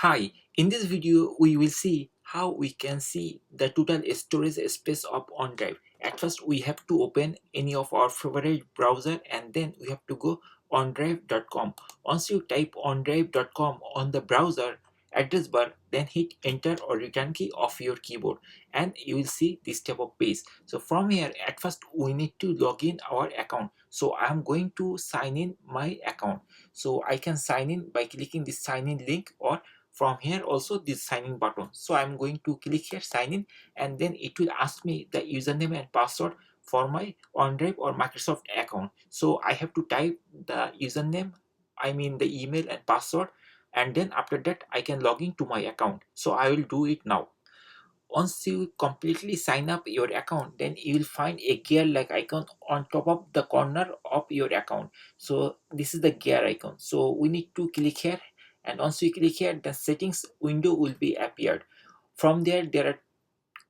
Hi, in this video we will see how we can see the total storage space of OneDrive. At first we have to open any of our favorite browser and then we have to go OneDrive.com. Once you type OneDrive.com on the browser address bar, then hit enter or return key of your keyboard and you will see this type of page. So from here at first we need to log in our account. So I am going to sign in my account. So I can sign in by clicking this sign in link, or from here also this sign in button. So I'm going to click here sign in, and then it will ask me the username and password for my OneDrive or Microsoft account. So I have to type the username, I mean the email and password, and then after that I can log into my account. So I will do it now. Once you completely sign up your account, then you will find a gear like icon on top of the corner of your account. So this is the gear icon, so we need to click here, and once we click here the settings window will be appeared. From there are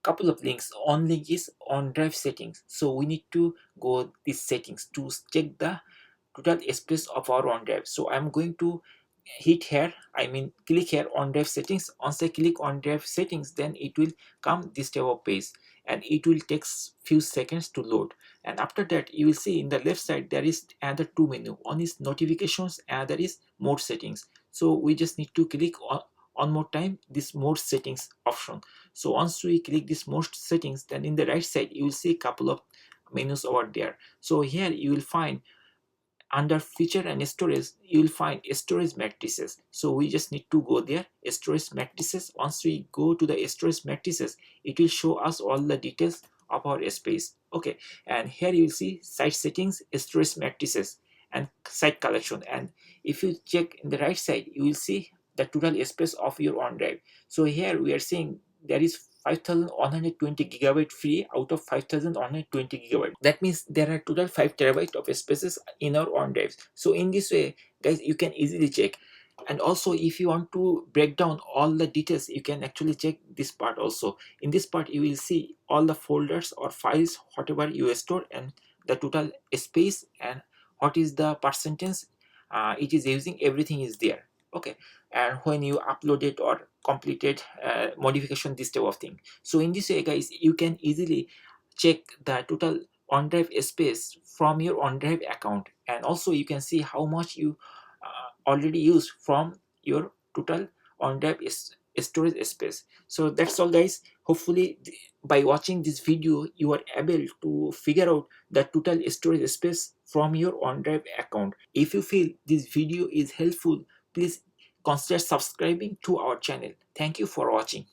couple of links. On link is on drive settings, so we need to go these settings to check the total space of our OneDrive. So I'm going to hit here, I mean click here on drive settings. Once I click on drive settings, then it will come this type of page and it will take few seconds to load. And after that you will see in the left side there is another two menu. One is notifications, another is mode settings. So we just need to click on more time this mode settings option. So once we click this mode settings, then in the right side you will see a couple of menus over there. So here you will find under feature and storage, you will find storage matrices. So we just need to go there, storage matrices. Once we go to the storage matrices, it will show us all the details of our space. Okay, and here you will see site settings, storage matrices, and site collection. And if you check in the right side, you will see the total space of your OneDrive. So here we are seeing there is 5120 gigabyte free out of 5120 gigabyte. That means there are total 5 terabyte of spaces in our OneDrive. So in this way guys, you can easily check. And also if you want to break down all the details, you can actually check this part also. In this part you will see all the folders or files whatever you store and the total space and what is the percentage it is using, everything is there. Okay, and when you upload it or completed modification, this type of thing. So in this way guys, you can easily check the total OneDrive space from your OneDrive account, and also you can see how much you already used from your total OneDrive storage space. So that's all guys. Hopefully by watching this video you are able to figure out the total storage space from your OneDrive account. If you feel this video is helpful, please consider subscribing to our channel. Thank you for watching.